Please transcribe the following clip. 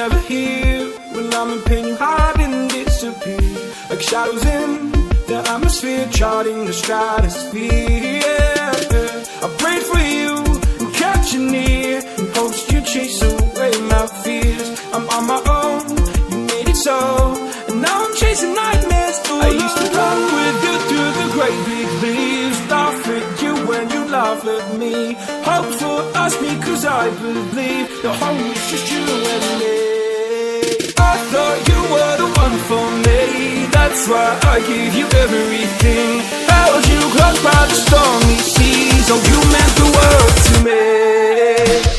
never here. When I'm in pain, you hide and disappear, like shadows in the atmosphere, charting the stratosphere. Yeah. I prayed for you and kept you near, in hopes you chase away my fears. I'm on my own, you made it so, and now I'm chasing nightmares. I used to run with you through the great big leaves, laugh at you when you laugh at me, hope for us because I believe the home is just you and me. I thought you were the one for me, that's why I gave you everything, held you close by the stormy seas. Oh, you meant the world to me.